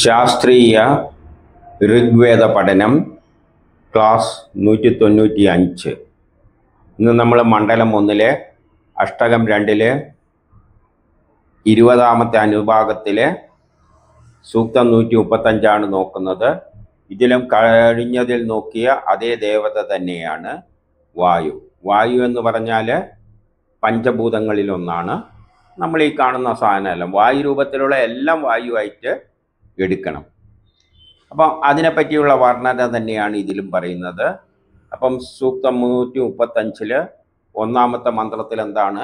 ശാസ്ത്രീയ ഋഗ്വേദ പഠനം ക്ലാസ് 195. ഇന്ന് നമ്മൾ മണ്ഡലം 1 അഷ്ടകം 2 20ാമത്തെ അനുഭാഗത്തിലെ സൂക്തം 135 നോക്കുന്നത്. ഇതിലും കഴിഞ്ഞതിൽ നോക്കിയ അതേ ദേവത തന്നെയാണ് വായു. വായു എന്ന് പറഞ്ഞാൽ പഞ്ചഭൂതങ്ങളിലൊന്നാണ്. നമ്മൾ ഈ കാണുന്ന സാധനമെല്ലാം വായു രൂപത്തിലുള്ള എല്ലാം വായുവായിട്ട് എടുക്കണം. അപ്പം അതിനെപ്പറ്റിയുള്ള വർണ്ണന തന്നെയാണ് ഇതിലും പറയുന്നത്. അപ്പം സൂക്തം 135 ഒന്നാമത്തെ മന്ത്രത്തിൽ എന്താണ്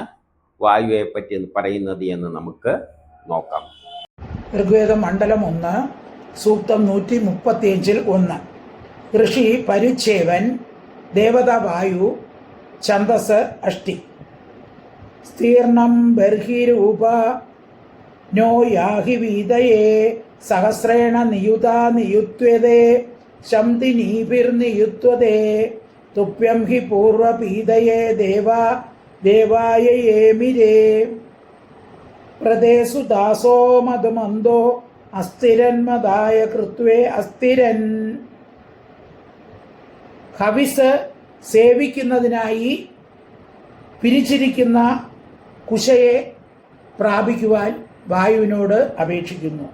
വായുവെ പറ്റി പറയുന്നത് എന്ന് നമുക്ക് നോക്കാം. ഋഗ്വേദം മണ്ഡലം 1 സൂക്തം 135 1. ഋഷി പരിച്ഛേവൻ ദേവത വായു ഛന്ദസ് അഷ്ടി. സ്തീർണം ബർഹിരൂപ നോ യാഹി വീതയേ സഹസ്രേണ നിയുതാ നിയുത്വതേ ശംതിനീഭിർനിയുത്വതേ തുപ്യം ഹി പൂർവപീതയേ ദേവാ ദേവായ യേമിരേ. പ്രദേശു ദാസോ മധുമന്ദോ അസ്ഥിരന്മദായ കൃത്വേ അസ്ഥിരൻ. ഹവിസ് സേവിക്കുന്നതിനായി പിരിച്ചിരിക്കുന്ന കുശയെ പ്രാപിക്കുവാൻ വായുവിനോട് അപേക്ഷിക്കുന്നു.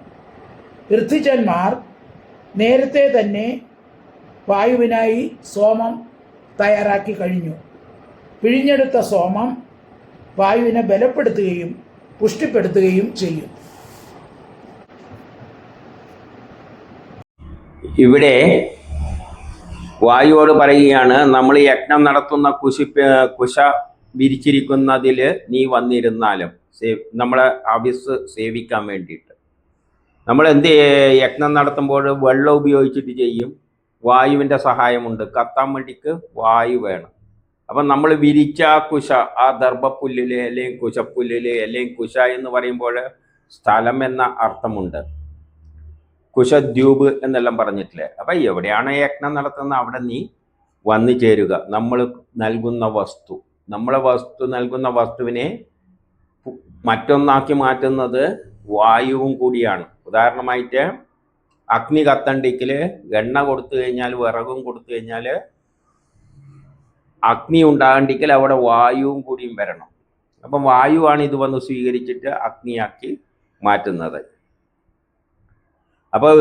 ഋത്വിജന്മാർ നേരത്തെ തന്നെ വായുവിനായി സോമം തയ്യാറാക്കി കഴിഞ്ഞു. പിഴിഞ്ഞെടുത്ത സോമം വായുവിനെ ബലപ്പെടുത്തുകയും പുഷ്ടിപ്പെടുത്തുകയും ചെയ്യും. ഇവിടെ വായുവോട് പറയുകയാണ്, നമ്മൾ യജ്ഞം നടത്തുന്ന കുശ വിരിച്ചിരിക്കുന്നതിൽ നീ വന്നിരുന്നാലും നമ്മളെ ആവശ്യ സേവിക്കാൻ വേണ്ടിയിട്ട് നമ്മൾ എന്ത് യജ്ഞം നടത്തുമ്പോൾ വെള്ളം ഉപയോഗിച്ചിട്ട് ചെയ്യും. വായുവിൻ്റെ സഹായമുണ്ട്. കത്താൻ വേണ്ടിക്ക് വായു വേണം. അപ്പം നമ്മൾ വിരിച്ച കുശ, ആ ദർഭപ്പുല്ലിൽ അല്ലെങ്കിൽ കുശപ്പുല്ലിൽ അല്ലെങ്കിൽ കുശ എന്ന് പറയുമ്പോൾ സ്ഥലം എന്ന അർത്ഥമുണ്ട്. കുശദ്വീപ് എന്നെല്ലാം പറഞ്ഞിട്ടില്ലേ. അപ്പം എവിടെയാണ് യജ്ഞം നടത്തുന്നത് അവിടെ നീ വന്നു ചേരുക. നമ്മൾ നൽകുന്ന വസ്തു, നൽകുന്ന വസ്തുവിനെ മറ്റൊന്നാക്കി മാറ്റുന്നത് വായുവും കൂടിയാണ്. ഉദാഹരണമായിട്ട് അഗ്നി കത്തണ്ടിക്കൽ എണ്ണ കൊടുത്തു കഴിഞ്ഞാൽ, വിറകും കൊടുത്തു കഴിഞ്ഞാൽ അഗ്നി ഉണ്ടാകണ്ടിക്കൽ അവിടെ വായുവും കൂടിയും വരണം. അപ്പം വായുവാണ് ഇത് വന്ന് സ്വീകരിച്ചിട്ട് അഗ്നിയാക്കി മാറ്റുന്നത്. അപ്പോൾ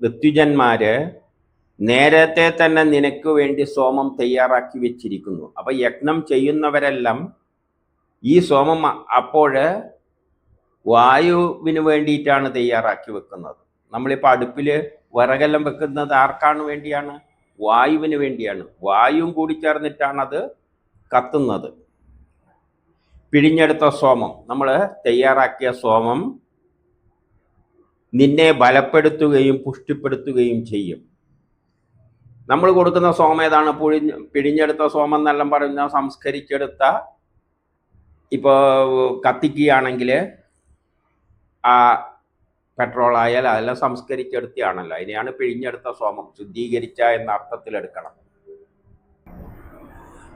ഋത്വിജന്മാർ നേരത്തെ തന്നെ നിനക്ക് വേണ്ടി സോമം തയ്യാറാക്കി വെച്ചിരിക്കുന്നു. അപ്പം യജ്ഞം ചെയ്യുന്നവരെല്ലാം ഈ സോമം അപ്പോൾ വായുവിന് വേണ്ടിയിട്ടാണ് തയ്യാറാക്കി വെക്കുന്നത്. നമ്മളിപ്പോൾ അടുപ്പിൽ വിറകെല്ലാം വെക്കുന്നത് ആർക്കാണ് വേണ്ടിയാണ്? വായുവിന് വേണ്ടിയാണ്. വായുവും കൂടി ചേർന്നിട്ടാണ് അത് കത്തുന്നത്. പിഴിഞ്ഞെടുത്ത സോമം, നമ്മൾ തയ്യാറാക്കിയ സോമം നിന്നെ ബലപ്പെടുത്തുകയും പുഷ്ടിപ്പെടുത്തുകയും ചെയ്യും. നമ്മൾ കൊടുക്കുന്ന സോമം ഏതാണ്? പിഴിഞ്ഞെടുത്ത സോമം എന്നെല്ലാം പറഞ്ഞാൽ സംസ്കരിച്ചെടുത്ത, ഇപ്പോൾ കത്തിക്കുകയാണെങ്കിൽ ആ പെട്രോൾ ആയാൽ അതെല്ലാം സംസ്കരിച്ചെടുത്തിയാണല്ലോ. അതിനെയാണ് പിഴിഞ്ഞെടുത്ത സോമം, ശുദ്ധീകരിച്ച എന്ന അർത്ഥത്തിലെടുക്കണം.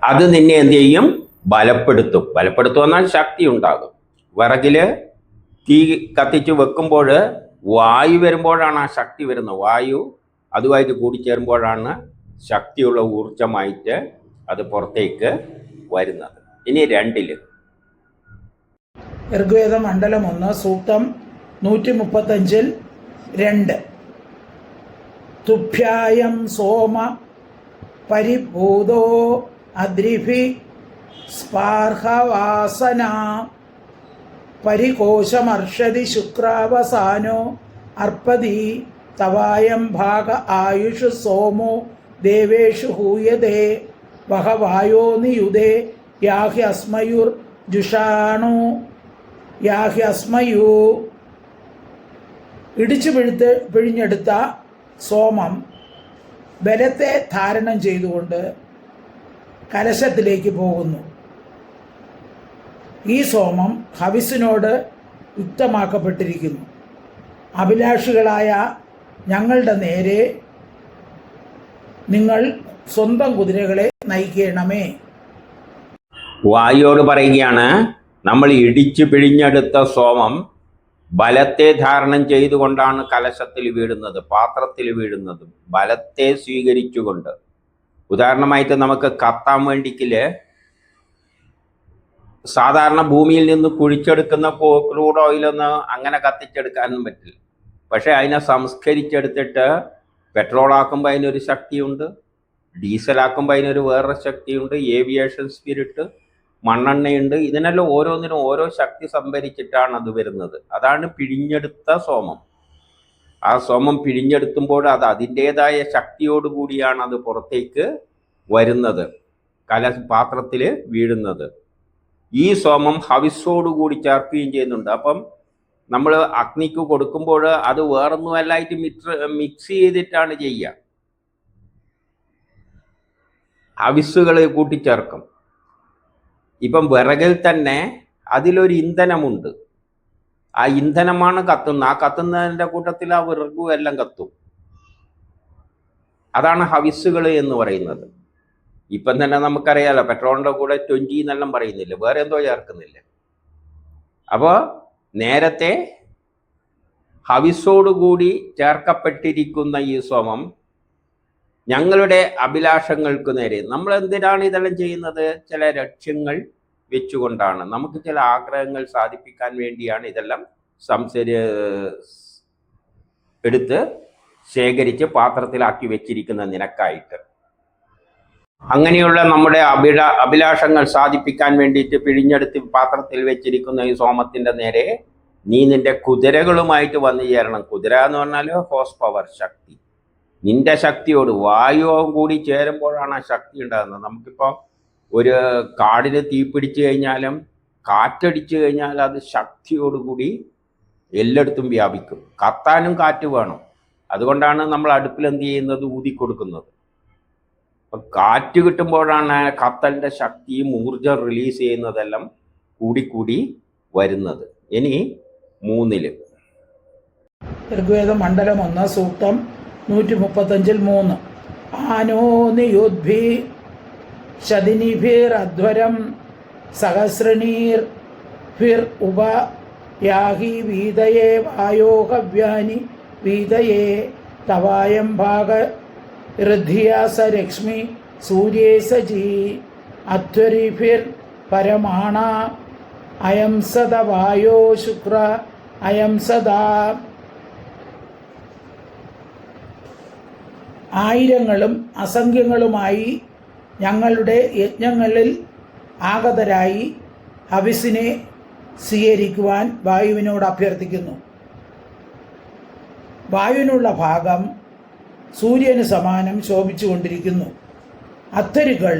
അത് നിന്നെ എന്ത് ചെയ്യും? ബലപ്പെടുത്തും. ബലപ്പെടുത്തുമെന്നാൽ ശക്തി ഉണ്ടാകും. വിറകിൽ തീ കത്തിച്ച് വെക്കുമ്പോൾ വായു വരുമ്പോഴാണ് ആ ശക്തി വരുന്നത്. വായു അതുമായിട്ട് കൂടിച്ചേരുമ്പോഴാണ് ശക്തിയുള്ള ഊർജമായിട്ട് അത് പുറത്തേക്ക് വരുന്നത്. ഇനി 2 ഋഗ്വേദ മണ്ഡലം 1 സൂക്തം 135 2. തുഭ്യായം സോമ പരിഭൂതോ അദ്രിഭി സ്പാർഹവാസന പരികോശമർഷതി ശുക്രാവസാനോ അർപ്പതി തവായം ഭാഗ ആയുഷ് സോമോ ദേവേഷു ഹൂയതേ വഹവായോ നിയുതേ യാഹി അസ്മയുർ ജുഷാണു യാഹി അസ്മയു. ഇടിച്ചു പിഴിഞ്ഞെടുത്ത സോമം ബലത്തെ ധാരണം ചെയ്തുകൊണ്ട് കലശത്തിലേക്ക് പോകുന്നു. ഈ സോമം ഹവിസിനോട് യുക്തമാക്കപ്പെട്ടിരിക്കുന്നു. അഭിലാഷികളായ ഞങ്ങളുടെ നേരെ നിങ്ങൾ സ്വന്തം കുതിരകളെ നയിക്കണമേ. വായുവോട് പറയുകയാണ്, നമ്മൾ ഇടിച്ചു പിഴിഞ്ഞെടുത്ത സോമം ബലത്തെ ധാരണം ചെയ്തുകൊണ്ടാണ് കലശത്തിൽ വീഴുന്നത്, പാത്രത്തിൽ വീഴുന്നത്, ബലത്തെ സ്വീകരിച്ചുകൊണ്ട്. ഉദാഹരണമായിട്ട് നമുക്ക് കത്താൻ വേണ്ടിക്കില് സാധാരണ ഭൂമിയിൽ നിന്ന് കുഴിച്ചെടുക്കുന്ന ക്രൂഡ് ഓയിലൊന്നും അങ്ങനെ കത്തിച്ചെടുക്കാനും പറ്റില്ല. പക്ഷെ അതിനെ സംസ്കരിച്ചെടുത്തിട്ട് പെട്രോളാക്കുമ്പോൾ അതിനൊരു ശക്തിയുണ്ട്, ഡീസലാക്കുമ്പോൾ അതിനൊരു വേറൊരു ശക്തിയുണ്ട്, ഏവിയേഷൻ സ്പിരിറ്റ്, മണ്ണെണ്ണയുണ്ട്. ഇതിനെല്ലാം ഓരോന്നിനും ഓരോ ശക്തി സംഭരിച്ചിട്ടാണ് അത് വരുന്നത്. അതാണ് പിഴിഞ്ഞെടുത്ത സോമം. ആ സോമം പിഴിഞ്ഞെടുക്കുമ്പോൾ അത് അതിൻ്റെതായ ശക്തിയോടുകൂടിയാണ് അത് പുറത്തേക്ക് വരുന്നത്, പാത്രത്തിൽ വീഴുന്നത്. ഈ സോമം ഹവിസോടുകൂടി ചേർക്കുകയും ചെയ്യുന്നുണ്ട്. അപ്പം നമ്മൾ അഗ്നിക്ക് കൊടുക്കുമ്പോൾ അത് വേറൊന്നുമല്ലായിട്ട് മിക്സ് ചെയ്തിട്ടാണ് ചെയ്യുക. ഹവിസുകൾ കൂട്ടിച്ചേർക്കും. ഇപ്പം വിറകിൽ തന്നെ അതിലൊരു ഇന്ധനമുണ്ട്. ആ ഇന്ധനമാണ് കത്തുന്നത്. ആ കത്തുന്നതിൻ്റെ കൂട്ടത്തിൽ ആ വിറകും എല്ലാം കത്തും. അതാണ് ഹവിസുകൾ എന്ന് പറയുന്നത്. ഇപ്പം തന്നെ നമുക്കറിയാലോ, പെട്രോളിൻ്റെ കൂടെ 20 എന്നെല്ലാം പറയുന്നില്ല, വേറെ എന്തോ ചേർക്കുന്നില്ല. അപ്പോൾ നേരത്തെ ഹവിസോടുകൂടി ചേർക്കപ്പെട്ടിരിക്കുന്ന ഈ സോമം ഞങ്ങളുടെ അഭിലാഷങ്ങൾക്ക് നേരെ, നമ്മൾ എന്തിനാണ് ഇതെല്ലാം ചെയ്യുന്നത്? ചില ലക്ഷ്യങ്ങൾ വെച്ചുകൊണ്ടാണ്, നമുക്ക് ചില ആഗ്രഹങ്ങൾ സാധിപ്പിക്കാൻ വേണ്ടിയാണ് ഇതെല്ലാം എടുത്ത് ശേഖരിച്ച് പാത്രത്തിലാക്കി വെച്ചിരിക്കുന്ന നിനക്കായിട്ട്. അങ്ങനെയുള്ള നമ്മുടെ അഭിലാഷങ്ങൾ സാധിപ്പിക്കാൻ വേണ്ടിയിട്ട് പിഴിഞ്ഞെടുത്ത് പാത്രത്തിൽ വെച്ചിരിക്കുന്ന ഈ സോമത്തിന്റെ നേരെ നീ നിന്റെ കുതിരകളുമായിട്ട് വന്നു ചേരണം. കുതിര എന്ന് പറഞ്ഞാൽ ഹോഴ്സ് പവർ, ശക്തി. നിന്റെ ശക്തിയോട് വായുവും കൂടി ചേരുമ്പോഴാണ് ആ ശക്തി ഉണ്ടാകുന്നത്. നമുക്കിപ്പോൾ ഒരു കാടിന് തീപിടിച്ചു കഴിഞ്ഞാലും കാറ്റടിച്ചു കഴിഞ്ഞാൽ അത് ശക്തിയോടുകൂടി എല്ലായിടത്തും വ്യാപിക്കും. കത്താനും കാറ്റ് വേണം. അതുകൊണ്ടാണ് നമ്മൾ അടുപ്പിൽ എന്ത് ചെയ്യുന്നത്? ഊതിക്കൊടുക്കുന്നത്. അപ്പം കാറ്റ് കിട്ടുമ്പോഴാണ് കത്തലിൻ്റെ ശക്തിയും ഊർജം റിലീസ് ചെയ്യുന്നതെല്ലാം കൂടിക്കൂടി വരുന്നത്. ഇനി 3 ഋഗ്വേദം മണ്ഡലം 1 സൂക്തം 135-3. ആനോ നിയോദ്ഭി ശതിനിഭിർ അധ്വരം സഹസ്രണീർ ഫിർ ഉപ യാഹി വീതയേ വായോഹവ്യാനി വീതയേ തവായം ഭാഗ ഋദ്ധിയാസ രക്ഷ്മി സൂര്യേസ ജി അധ്വരിഭിർ പരമാണ അയം സദ വായോ ശുക്ര അയം സദാ. ആയിരങ്ങളും അസംഖ്യങ്ങളുമായി ഞങ്ങളുടെ യജ്ഞങ്ങളിൽ ആഗതരായി ഹവിസിനെ സ്വീകരിക്കുവാൻ വായുവിനോട് അഭ്യർത്ഥിക്കുന്നു. വായുവിനുള്ള ഭാഗം സൂര്യന് സമാനം ശോഭിച്ചുകൊണ്ടിരിക്കുന്നു. അത്തരുകൾ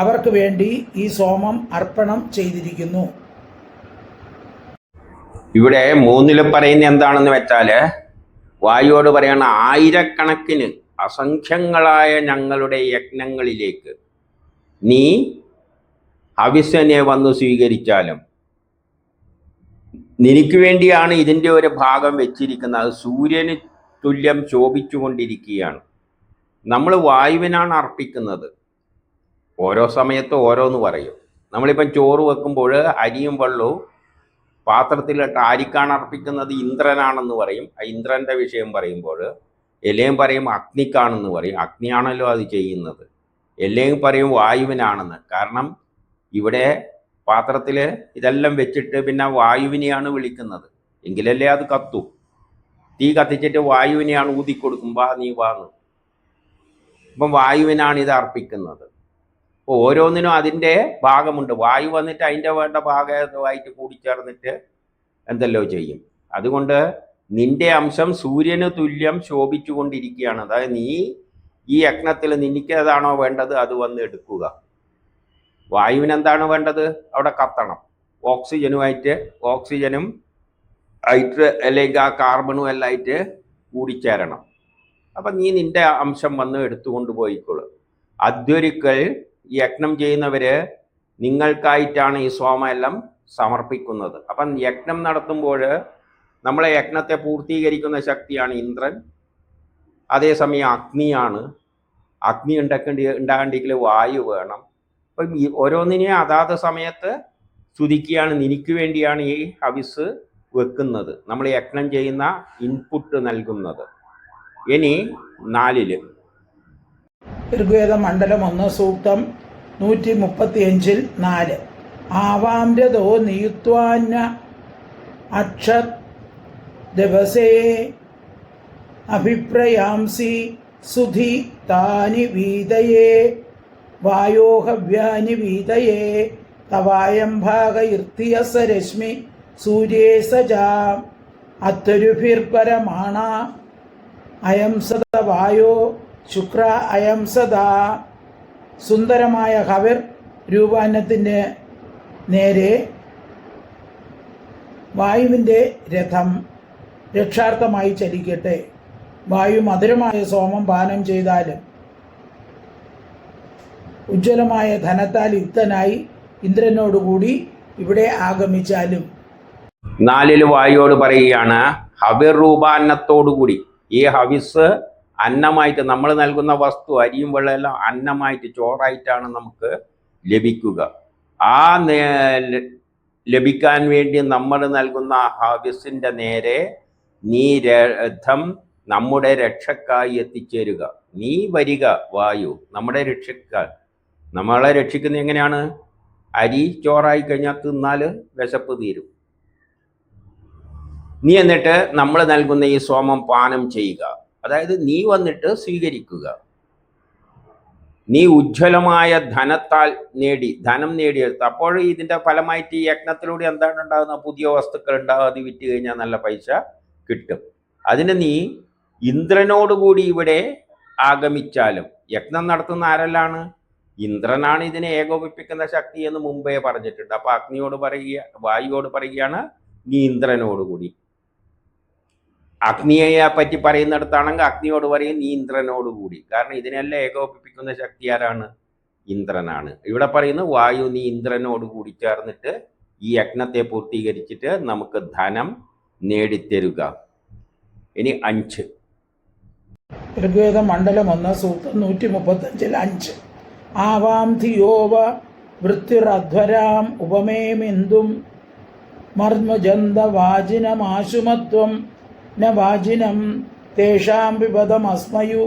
അവർക്ക് വേണ്ടി ഈ സോമം അർപ്പണം ചെയ്തിരിക്കുന്നു. ഇവിടെ 3 പറയുന്ന എന്താണെന്ന് വെച്ചാല്, വായുവോട് പറയണ ആയിരക്കണക്കിന് അസംഖ്യങ്ങളായ ഞങ്ങളുടെ യജ്ഞങ്ങളിലേക്ക് നീ ഹവിസനെ വന്നു സ്വീകരിച്ചാലും നിനക്ക് വേണ്ടിയാണ് ഇതിൻ്റെ ഒരു ഭാഗം വെച്ചിരിക്കുന്നത്. അത് സൂര്യന് തുല്യം ശോഭിച്ചുകൊണ്ടിരിക്കുകയാണ്. നമ്മൾ വായുവിനാണ് അർപ്പിക്കുന്നത്. ഓരോ സമയത്ത് ഓരോന്ന് പറയും. നമ്മളിപ്പം ചോറ് വെക്കുമ്പോൾ അരിയും വെള്ളവും പാത്രത്തിലിട്ട് ആരിക്കാണ് അർപ്പിക്കുന്നത്? ഇന്ദ്രനാണെന്ന് പറയും. ആ ഇന്ദ്രൻ്റെ വിഷയം പറയുമ്പോൾ എല്ലാം പറയും അഗ്നിക്കാണെന്ന് പറയും. അഗ്നിയാണല്ലോ അത് ചെയ്യുന്നത്. എല്ലാം പറയും വായുവിനാണെന്ന്. കാരണം ഇവിടെ പാത്രത്തിൽ ഇതെല്ലാം വെച്ചിട്ട് പിന്നെ വായുവിനെയാണ് വിളിക്കുന്നത്. എങ്കിലല്ലേ അത് കത്തു. തീ കത്തിച്ചിട്ട് വായുവിനെയാണ് ഊതിക്കൊടുക്കും, വാ നീ വാന്ന്. അപ്പം വായുവിനാണ് ഇത് അർപ്പിക്കുന്നത്. അപ്പോൾ ഓരോന്നിനും അതിൻ്റെ ഭാഗമുണ്ട്. വായു വന്നിട്ട് അതിൻ്റെ വേണ്ട ഭാഗമായിട്ട് കൂടിച്ചേർന്നിട്ട് എന്തെല്ലോ ചെയ്യും. അതുകൊണ്ട് നിന്റെ അംശം സൂര്യന് തുല്യം ശോഭിച്ചുകൊണ്ടിരിക്കുകയാണ്. അതായത് നീ ഈ യജ്ഞത്തിൽ നിനക്ക് ഏതാണോ വേണ്ടത് അത് വന്ന് എടുക്കുക. വായുവിന് എന്താണ് വേണ്ടത്? അവിടെ കത്തണം. ഓക്സിജനും ആയിട്ട് അല്ലെങ്കിൽ ആ കാർബണും എല്ലാം ആയിട്ട് കൂടിച്ചേരണം. അപ്പം നീ നിന്റെ അംശം വന്ന് എടുത്തുകൊണ്ട് പോയിക്കോളൂ. അധ്വരിക്കൽ യജ്ഞം ചെയ്യുന്നവര് നിങ്ങൾക്കായിട്ടാണ് ഈ സോമം എല്ലാം സമർപ്പിക്കുന്നത്. അപ്പം യജ്ഞം നടത്തുമ്പോൾ നമ്മളെ യജ്ഞത്തെ പൂർത്തീകരിക്കുന്ന ശക്തിയാണ് ഇന്ദ്രൻ. അതേസമയം അഗ്നിയാണ്. അഗ്നി ഉണ്ടാകണ്ടെങ്കിൽ വായു വേണം. അപ്പം ഓരോന്നിനെയും അതാത് സമയത്ത് സ്തുതിക്കുകയാണ്. നിനക്ക് വേണ്ടിയാണ് ഈ ഹവിസ് വെക്കുന്നത്, നമ്മൾ യജ്ഞം ചെയ്യുന്ന ഇൻപുട്ട് നൽകുന്നത്. ഇനി 4 ഋഗ്വേദ മണ്ഡലം 1 സൂക്തം 135 4. ആവാംരതോ നിയുത്വാന്ന അക്ഷത് ദിവസേ അഭിപ്രയാംസി സുധി താനി വീതയേ വായോഹവ്യാനി വീതയേ തവായം ഭാഗയിർത്തിയസ രശ്മി സൂര്യേ സജാ അത്തൊരുഭിർപരമാണ അയം സദ വായോ ശുക്ര അയം സദാ. സുന്ദരമായ ഹവിർ രൂപാന്നത്തിന് നേരെ വായുവിൻ്റെ രഥം രക്ഷാർത്ഥമായി ചലിക്കട്ടെ. വായു മധുരമായ സോമം പാനം ചെയ്താലും ഉജ്ജ്വലമായ ധനത്താൽ യുക്തനായി ഇന്ദ്രനോടുകൂടി ഇവിടെ ആഗമിച്ചാലും. 4 വായുവോട് പറയുകയാണ് ഹവിർ രൂപാന്നത്തോടുകൂടി. ഈ ഹവിസ് അന്നമായിട്ട് നമ്മൾ നൽകുന്ന വസ്തു, അരിയും വെള്ളമെല്ലാം അന്നമായിട്ട് ചോറായിട്ടാണ് നമുക്ക് ലഭിക്കുക. ആ ലഭിക്കാൻ വേണ്ടി നമ്മൾ നൽകുന്ന ഹവിസിൻ്റെ നേരെ നീ രഥം നമ്മുടെ രക്ഷക്കായി എത്തിച്ചേരുക. നീ വരിക വായു നമ്മുടെ രക്ഷക്കാർ. നമ്മളെ രക്ഷിക്കുന്നത് എങ്ങനെയാണ്? അരി ചോറായി കഴിഞ്ഞാൽ തിന്നാൽ വിശപ്പ് തീരും. നീ എന്നിട്ട് നമ്മൾ നൽകുന്ന ഈ സോമം പാനം ചെയ്യുക. അതായത് നീ വന്നിട്ട് സ്വീകരിക്കുക. നീ ഉജ്ജ്വലമായ ധനത്താൽ ധനം നേടിയെടുത്ത്. അപ്പോൾ ഇതിൻ്റെ ഫലമായിട്ട് ഈ യജ്ഞത്തിലൂടെ എന്താണ് ഉണ്ടാകുന്ന? പുതിയ വസ്തുക്കൾ ഉണ്ടാകും. അത് വിറ്റ് കഴിഞ്ഞാൽ നല്ല പൈസ കിട്ടും. അതിന് നീ ഇന്ദ്രനോടുകൂടി ഇവിടെ ആഗമിച്ചാലും. യജ്ഞം നടത്തുന്ന ആരെല്ലാണ്? ഇന്ദ്രനാണ് ഇതിനെ ഏകോപിപ്പിക്കുന്ന ശക്തി എന്ന് മുമ്പേ പറഞ്ഞിട്ടുണ്ട്. അപ്പൊ അഗ്നിയോട് പറയുക, വായുവോട് പറയുകയാണ് നീ ഇന്ദ്രനോടുകൂടി. അഗ്നിയെ പറ്റി പറയുന്നിടത്താണെങ്കിൽ അഗ്നിയോട് പറയും നീ ഇന്ദ്രനോടുകൂടി. കാരണം ഇതിനെല്ലാം ഏകോപിപ്പിക്കുന്ന ശക്തി ആരാണ്? ഇന്ദ്രനാണ്. ഇവിടെ പറയുന്നത് വായു നീ ഇന്ദ്രനോടുകൂടി ചേർന്നിട്ട് ഈ യജ്ഞത്തെ പൂർത്തീകരിച്ചിട്ട് നമുക്ക് ധനം നേടിത്തരുക. ഇനി 5 ഋഗ്വേദ മണ്ഡലം 1 സൂക്തം 135 5. ആവാം ധിയോവ വൃത്തിരധ്വരാം ഉപമേമിന്ദും മർമ്മജന്ത വാജിനമാശുമത്വം ന വാജിനം തേഷാം വിപദമസ്മയു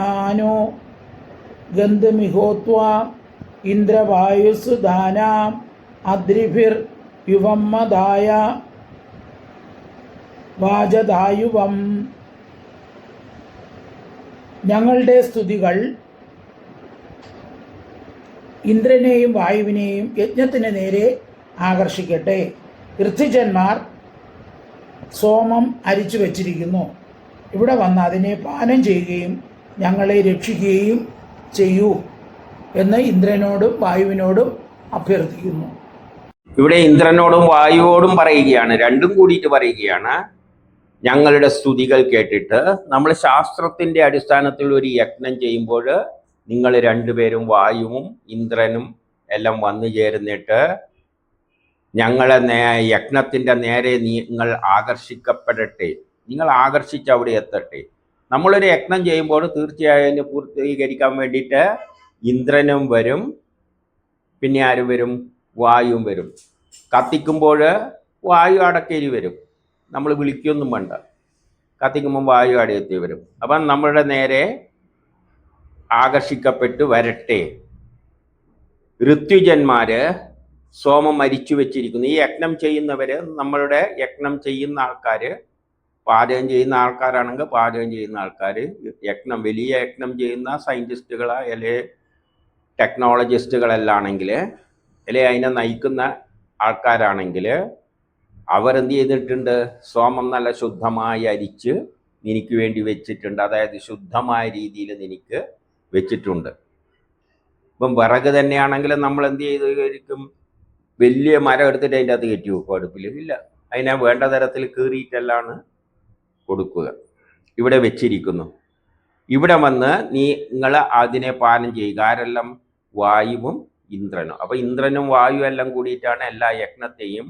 ആനോ ഗന്ധമിഹോത്വാ ഇന്ദ്രവായുസു ദാനാം അദ്രിഭിർ യുവമ്മദായ വാജദായുവം. ഞങ്ങളുടെ സ്തുതികൾ ഇന്ദ്രനെയും വായുവിനെയും യജ്ഞത്തിന് നേരെ ആകർഷിക്കട്ടെ. ഋത്വിജന്മാർ സോമം അരിച്ചു വച്ചിരിക്കുന്നു. ഇവിടെ വന്ന് അതിനെ പാനം ചെയ്യുകയും ഞങ്ങളെ രക്ഷിക്കുകയും ചെയ്യൂ എന്ന് ഇന്ദ്രനോടും വായുവിനോടും അഭ്യർത്ഥിക്കുന്നു. ഇവിടെ ഇന്ദ്രനോടും വായുവോടും പറയുകയാണ്, രണ്ടും കൂടിയിട്ട് പറയുകയാണ്. ഞങ്ങളുടെ സ്തുതികൾ കേട്ടിട്ട് നമ്മൾ ശാസ്ത്രത്തിൻ്റെ അടിസ്ഥാനത്തിൽ ഒരു യജ്ഞം ചെയ്യുമ്പോൾ നിങ്ങൾ രണ്ടുപേരും വായുവും ഇന്ദ്രനും എല്ലാം വന്നു ചേർന്നിട്ട് ഞങ്ങളെ യജ്ഞത്തിൻ്റെ നേരെ നിങ്ങൾ ആകർഷിക്കപ്പെടട്ടെ. നിങ്ങൾ ആകർഷിച്ച് അവിടെ എത്തട്ടെ. നമ്മളൊരു യജ്ഞം ചെയ്യുമ്പോൾ തീർച്ചയായും പൂർത്തീകരിക്കാൻ വേണ്ടിയിട്ട് ഇന്ദ്രനും വരും, പിന്നെ ആരും വരും? വായുവും വരും. കത്തിക്കുമ്പോൾ വായു അടക്കേരി വരും. നമ്മൾ വിളിക്കൊന്നും വേണ്ട, കത്തിക്കുമ്പോൾ വായു അടയെത്തി വരും. അപ്പം നമ്മളുടെ നേരെ ആകർഷിക്കപ്പെട്ട് വരട്ടെ. ഋത്വിജന്മാര് സോമം മരിച്ചു വെച്ചിരിക്കുന്നു. ഈ യജ്ഞം ചെയ്യുന്നവര്, നമ്മളുടെ യജ്ഞം ചെയ്യുന്ന ആൾക്കാര്, പാചകം ചെയ്യുന്ന ആൾക്കാരാണെങ്കിൽ പാചകം ചെയ്യുന്ന ആൾക്കാർ, വലിയ യജ്ഞം ചെയ്യുന്ന സയൻറ്റിസ്റ്റുകൾ അല്ലെ ടെക്നോളജിസ്റ്റുകളെല്ലാണെങ്കിൽ അല്ലെ അതിനെ നയിക്കുന്ന ആൾക്കാരാണെങ്കിൽ അവരെന്ത് ചെയ്തിട്ടുണ്ട്? സോമം നല്ല ശുദ്ധമായി അരിച്ച് നിനക്ക് വേണ്ടി വെച്ചിട്ടുണ്ട്. അതായത് ശുദ്ധമായ രീതിയിൽ നിനക്ക് വെച്ചിട്ടുണ്ട്. ഇപ്പം വിറക് തന്നെയാണെങ്കിൽ നമ്മൾ എന്ത് ചെയ്തിരിക്കും? വലിയ മരം എടുത്തിട്ട് അതിൻ്റെ അകത്ത് കയറ്റി വെക്കും അടുപ്പിൽ? ഇല്ല, അതിനെ വേണ്ട തരത്തിൽ കീറിയിട്ടെല്ലാണ് കൊടുക്കുക. ഇവിടെ വെച്ചിരിക്കുന്നു. ഇവിടെ വന്ന് നിങ്ങൾ അതിനെ പാനം ചെയ്യുക. ആരെല്ലാം? വായുവും ഇന്ദ്രനും. അപ്പോൾ ഇന്ദ്രനും വായു എല്ലാം കൂടിയിട്ടാണ് എല്ലാ യജ്ഞത്തെയും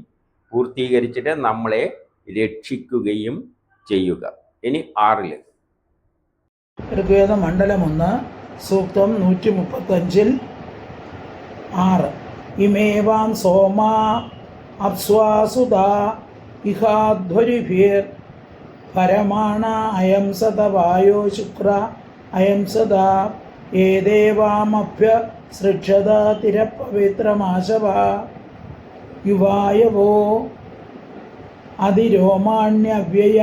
പൂർത്തീകരിച്ചിട്ട് നമ്മളെ രക്ഷിക്കുകയും ചെയ്യുക. ഇനി 6 ഋഗ്വേദ മണ്ഡലം 1 സൂക്തം 135 6. ഇമേവാം സോമാ അപ്സ്വാസുദാ ഇഹാധ്വരിഭിർ പരമാണ അയം സത വായോ ശുക്ര അയം സദാ ഏദേവാമഭ്യ സൃക്ഷത തിരപവിത്രമാശവ യുവായവോ അതിരോമാണ്യവ്യയ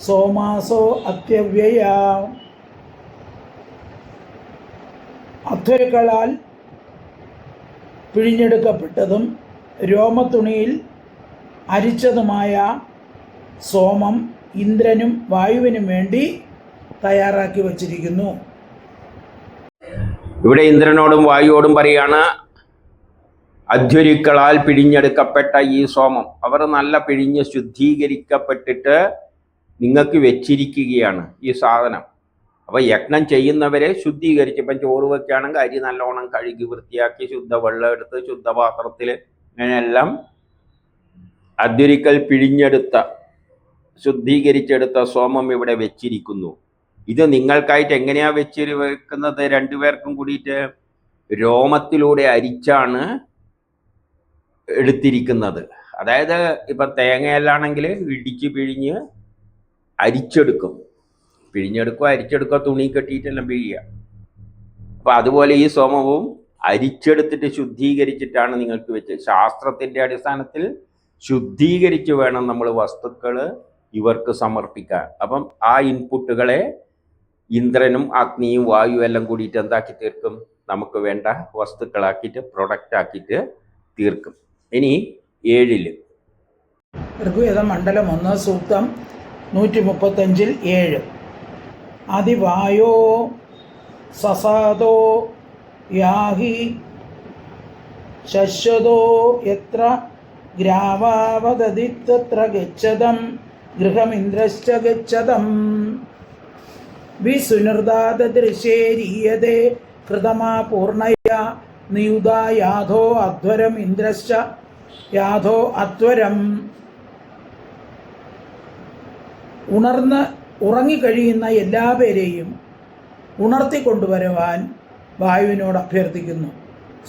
സോമാസോ അത്യവ്യയ. അധ്വരുക്കളാൽ പിഴിഞ്ഞെടുക്കപ്പെട്ടതും രോമത്തുണിയിൽ അരിച്ചതുമായ സോമം ഇന്ദ്രനും വായുവിനും വേണ്ടി തയ്യാറാക്കി വച്ചിരിക്കുന്നു. ഇവിടെ ഇന്ദ്രനോടും വായുവോടും പറയാണ്, അധ്വരുക്കളാൽ പിഴിഞ്ഞെടുക്കപ്പെട്ട ഈ സോമം അവർ നല്ല പിഴിഞ്ഞ് ശുദ്ധീകരിക്കപ്പെട്ടിട്ട് നിങ്ങൾക്ക് വെച്ചിരിക്കുകയാണ് ഈ സാധനം. അപ്പോൾ യജ്ഞം ചെയ്യുന്നവരെ ശുദ്ധീകരിച്ച്, ഇപ്പം ചോറ് വയ്ക്കുകയാണെങ്കിൽ അരി നല്ലോണം കഴുകി വൃത്തിയാക്കി ശുദ്ധവെള്ളം എടുത്ത് ശുദ്ധപാത്രത്തിൽ ഇങ്ങനെയെല്ലാം അധ്വരുക്കൾ പിഴിഞ്ഞെടുത്ത ശുദ്ധീകരിച്ചെടുത്ത സോമം ഇവിടെ വെച്ചിരിക്കുന്നു. ഇത് നിങ്ങൾക്കായിട്ട് എങ്ങനെയാണ് വെക്കുന്നത്? രണ്ടുപേർക്കും കൂടിയിട്ട് രോമത്തിലൂടെ അരിച്ചാണ് എടുത്തിരിക്കുന്നത്. അതായത് ഇപ്പം തേങ്ങയെല്ലാണെങ്കിൽ ഇടിച്ച് പിഴിഞ്ഞ് അരിച്ചെടുക്കും, അരിച്ചെടുക്കുക, തുണി കെട്ടിയിട്ടെല്ലാം പിഴിയുക. അപ്പം അതുപോലെ ഈ സോമവും അരിച്ചെടുത്തിട്ട് ശുദ്ധീകരിച്ചിട്ടാണ് നിങ്ങൾക്ക് വെച്ചത്. ശാസ്ത്രത്തിൻ്റെ അടിസ്ഥാനത്തിൽ ശുദ്ധീകരിച്ച് വേണം നമ്മൾ വസ്തുക്കൾ ഇവർക്ക് സമർപ്പിക്കാൻ. അപ്പം ആ ഇൻപുട്ടുകളെ ഇന്ദ്രനും അഗ്നിയും വായുവും എല്ലാം കൂടിയിട്ട് എന്താക്കി തീർക്കും? നമുക്ക് വേണ്ട വസ്തുക്കളാക്കിയിട്ട് പ്രൊഡക്റ്റ് ആക്കിയിട്ട് തീർക്കും. ഇനി 7 ഋഗ്വേദം മണ്ഡലം 1 സൂക്തം 135 അതിവായോ സസാദോ യാഹി ശശ്വതോ യത്ര ഗ്രാവാവദതി തത്ര ഗച്ഛതം ഗൃഹമിന്ദ്രശ്ച ഗച്ഛതം വിസുനിർദാദൃശേരീയതേ കൃതമാ പൂർണ്ണയ നിയുതാ യാഥോ അധ്വരം ഇന്ദ്രശ്ച യാഥോ അധ്വരം. ഉറങ്ങിക്കഴിയുന്ന എല്ലാ പേരെയും ഉണർത്തിക്കൊണ്ടുവരുവാൻ വായുവിനോട് അഭ്യർത്ഥിക്കുന്നു.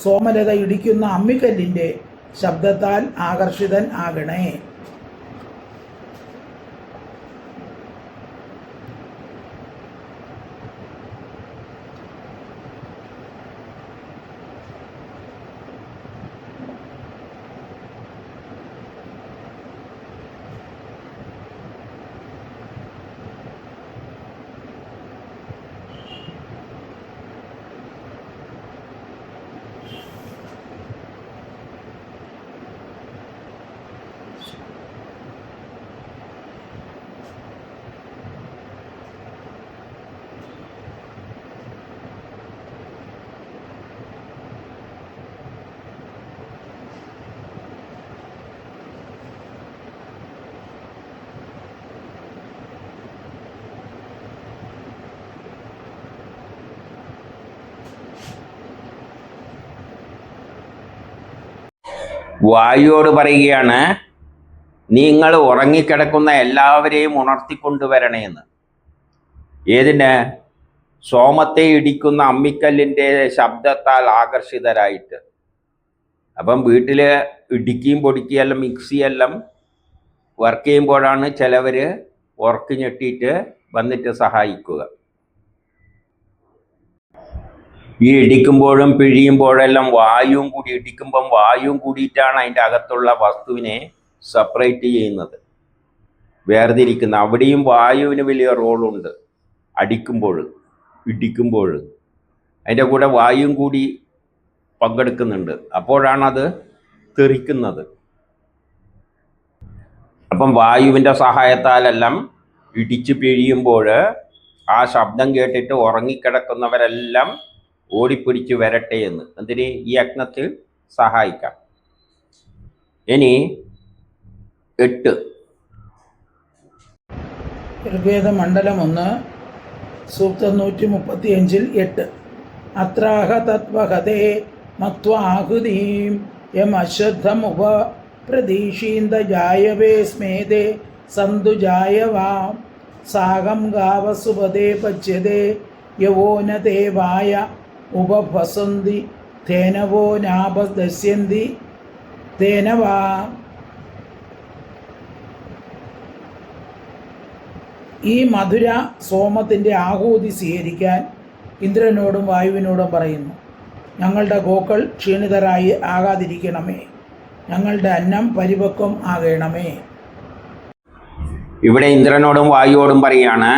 സോമലത ഇടിക്കുന്ന അമ്മിക്കല്ലിൻ്റെ ശബ്ദത്താൽ ആകർഷിതൻ ആകണേ. വായുവോട് പറയുകയാണ്, നിങ്ങൾ ഉറങ്ങിക്കിടക്കുന്ന എല്ലാവരെയും ഉണർത്തിക്കൊണ്ടുവരണേന്ന്. ഏതിന്? സോമത്തെ ഇടിക്കുന്ന അമ്മിക്കല്ലിൻ്റെ ശബ്ദത്താൽ ആകർഷിതരായിട്ട്. അപ്പം വീട്ടിൽ ഇടിക്കുകയും പൊടിക്കുകയെല്ലാം മിക്സിയെല്ലാം വർക്ക് ചെയ്യുമ്പോഴാണ് ചിലവർ ഉറക്കി ഞെട്ടിയിട്ട് വന്നിട്ട് സഹായിക്കുക. ഈ ഇടിക്കുമ്പോഴും പിഴിയുമ്പോഴെല്ലാം വായുവും കൂടി ഇടിക്കുമ്പം വായുവും കൂടിയിട്ടാണ് അതിൻ്റെ അകത്തുള്ള വസ്തുവിനെ സെപ്പറേറ്റ് ചെയ്യുന്നത്, വേർതിരിക്കുന്നത്. അവിടെയും വായുവിന് വലിയ റോളുണ്ട്. അടിക്കുമ്പോൾ ഇടിക്കുമ്പോൾ അതിൻ്റെ കൂടെ വായുവും കൂടി പങ്കെടുക്കുന്നുണ്ട്. അപ്പോഴാണത് തെറിക്കുന്നത്. അപ്പം വായുവിൻ്റെ സഹായത്താലെല്ലാം ഇടിച്ച് പിഴിയുമ്പോൾ ആ ശബ്ദം കേട്ടിട്ട് ഉറങ്ങിക്കിടക്കുന്നവരെല്ലാം ഓടിപ്പിടിച്ച് വരട്ടെ എന്ന്. എന്തിന്? ഈ യജ്ഞത്തിൽ സഹായിക്കാം. ഇനി 8 ഋഗ്വേദ മണ്ഡലം 1 സൂക്തം 135 8 അത്രാഹ തത്വഹതേ മത്വാഹുതീം യം അശ്വത്ഥമുപ പ്രതീക്ഷീന്ദജായവേ സ്മേതേ സന്തുജായവാം സാഗം ഗാവസുപദേ പച്യതേ യവോ ന ദേവായ ഉപഭസന്തി തേനവോ നാപദസ്യന്തി തേനവാ. ഈ മധുര സോമത്തിൻ്റെ ആഹൂതി സ്വീകരിക്കാൻ ഇന്ദ്രനോടും വായുവിനോടും പറയുന്നു. ഞങ്ങളുടെ ഗോക്കൾ ക്ഷീണിതരായി ആകാതിരിക്കണമേ, ഞങ്ങളുടെ അന്നം പരിപക്വം ആകണമേ. ഇവിടെ ഇന്ദ്രനോടും വായുവോടും പറയാണ്,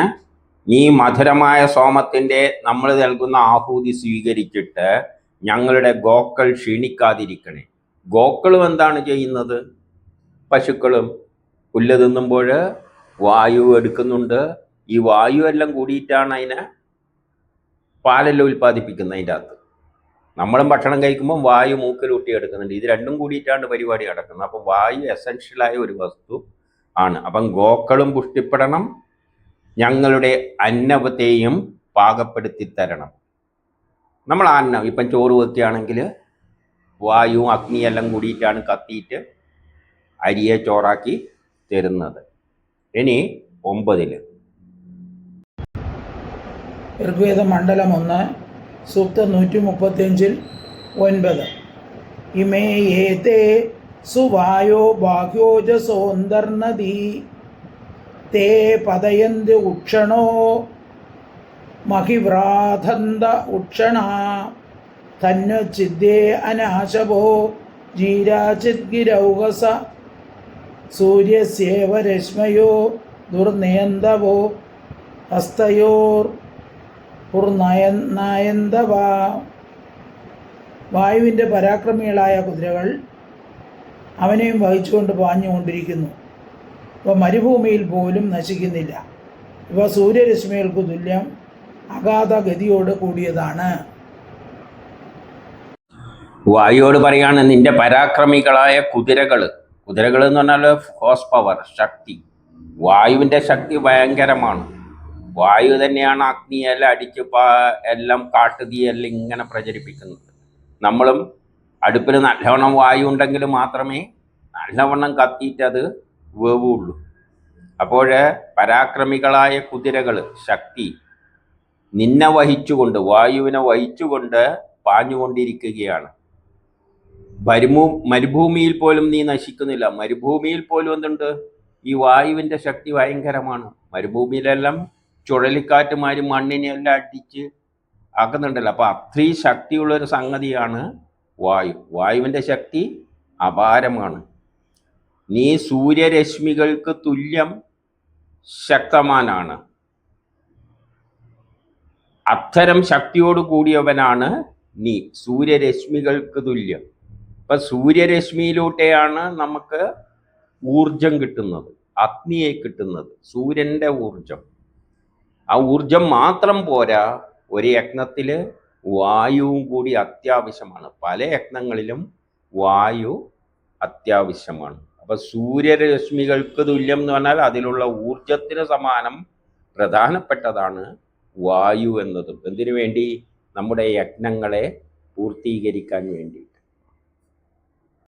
ഈ മധുരമായ സോമത്തിൻ്റെ നമ്മൾ നൽകുന്ന ആഹൂതി സ്വീകരിച്ചിട്ട് ഞങ്ങളുടെ ഗോക്കൾ ക്ഷീണിക്കാതിരിക്കണേ. ഗോക്കളും എന്താണ് ചെയ്യുന്നത്? പശുക്കളും പുല്ല് തിന്നുമ്പോൾ വായു എടുക്കുന്നുണ്ട്. ഈ വായു എല്ലാം കൂടിയിട്ടാണ് അതിനെ പാലെല്ലാം ഉൽപ്പാദിപ്പിക്കുന്നത്. അതിൻ്റെ അകത്ത് നമ്മളും ഭക്ഷണം കഴിക്കുമ്പോൾ വായു മൂക്കിൽ ഊട്ടിയെടുക്കുന്നുണ്ട്. ഇത് രണ്ടും കൂടിയിട്ടാണ് പരിപാടി നടക്കുന്നത്. അപ്പോൾ വായു എസൻഷ്യലായ ഒരു വസ്തു ആണ്. അപ്പം ഗോക്കളും പുഷ്ടിപ്പെടണം, ഞങ്ങളുടെ അന്നവത്തെയും പാകപ്പെടുത്തി തരണം. നമ്മൾ അന്നം ഇപ്പം ചോറ് വെക്കുകയാണെങ്കിൽ വായുവും അഗ്നിയെല്ലാം കൂടിയിട്ടാണ് കത്തിയിട്ട് അരിയെ ചോറാക്കി തരുന്നത്. ഇനി 9 ഋഗ്വേദ മണ്ഡലം 1 സൂക്തം 135-9. ഇമേ ഏതേ സുവായോ ബാഹ്യോജസോന്തർനദീ തേ പതയന്തി ഉക്ഷണോ മഹിവ്രാധന്ത ഉക്ഷണ തന്വചിദ്യേ അനാശവോ ജീരാചിദ്ഗിരൗഹസ സൂര്യസ്യേവ രശ്മയോ ദുർനയന്തവോ ഹസ്തയോർ നയന്തവ. വായുവിൻ്റെ പരാക്രമികളായ കുതിരകൾ അവനെയും വഹിച്ചുകൊണ്ട് പാഞ്ഞുകൊണ്ടിരിക്കുന്നു. ഇവ മരുഭൂമിയിൽ പോലും നശിക്കുന്നില്ല. ഇവ സൂര്യരശ്മികൾക്ക് തുല്യം അഗാധ ഗതിയോട് കൂടിയതാണ്. വായുവോട് പറയാണ്, നിന്റെ പരാക്രമികളായ കുതിരകൾ എന്ന് പറഞ്ഞാൽ ഹോസ് പവർ, ശക്തി. വായുവിൻ്റെ ശക്തി ഭയങ്കരമാണ്. വായു തന്നെയാണ് അഗ്നിയെല്ലാം അടിച്ച് എല്ലാം കാട്ടുതീയെല്ലാം ഇങ്ങനെ പ്രചരിപ്പിക്കുന്നത്. നമ്മളും അടുപ്പിൽ നല്ലവണ്ണം വായു ഉണ്ടെങ്കിൽ മാത്രമേ നല്ലവണ്ണം കത്തിയിട്ടത് വേവുള്ളൂ. അപ്പോൾ പരാക്രമികളായ കുതിരകൾ, ശക്തി നിന്നെ വഹിച്ചുകൊണ്ട്, വായുവിനെ വഹിച്ചുകൊണ്ട് പാഞ്ഞുകൊണ്ടിരിക്കുകയാണ്. മരുഭൂമിയിൽ പോലും നീ നശിക്കുന്നില്ല. മരുഭൂമിയിൽ പോലും എന്തുണ്ട്? ഈ വായുവിൻ്റെ ശക്തി ഭയങ്കരമാണ്. മരുഭൂമിയിലെല്ലാം ചുഴലിക്കാറ്റുമാരി മണ്ണിനെല്ലാം അടിച്ച് ആക്കുന്നുണ്ടല്ലോ. അപ്പോൾ അത്രയും ശക്തിയുള്ളൊരു സംഗതിയാണ് വായു. വായുവിൻ്റെ ശക്തി അപാരമാണ്. നീ സൂര്യരശ്മികൾക്ക് തുല്യം ശക്തമാനാണ്. അത്തരം ശക്തിയോട് കൂടിയവനാണ് നീ, സൂര്യരശ്മികൾക്ക് തുല്യം. ഇപ്പം സൂര്യരശ്മിയിലൂടെയാണ് നമുക്ക് ഊർജം കിട്ടുന്നത്, അഗ്നിയെ കിട്ടുന്നത്, സൂര്യൻ്റെ ഊർജം. ആ ഊർജം മാത്രം പോരാ, ഒരു യജ്ഞത്തിൽ വായുവും കൂടി അത്യാവശ്യമാണ്. പല യജ്ഞങ്ങളിലും വായു അത്യാവശ്യമാണ്. അപ്പം സൂര്യരശ്മികൾക്ക് തുല്യം എന്ന് പറഞ്ഞാൽ അതിലുള്ള ഊർജത്തിന് സമാനം പ്രധാനപ്പെട്ടതാണ് വായു എന്നതും. എന്തിനു വേണ്ടി? നമ്മുടെ യജ്ഞങ്ങളെ പൂർത്തീകരിക്കാൻ വേണ്ടി.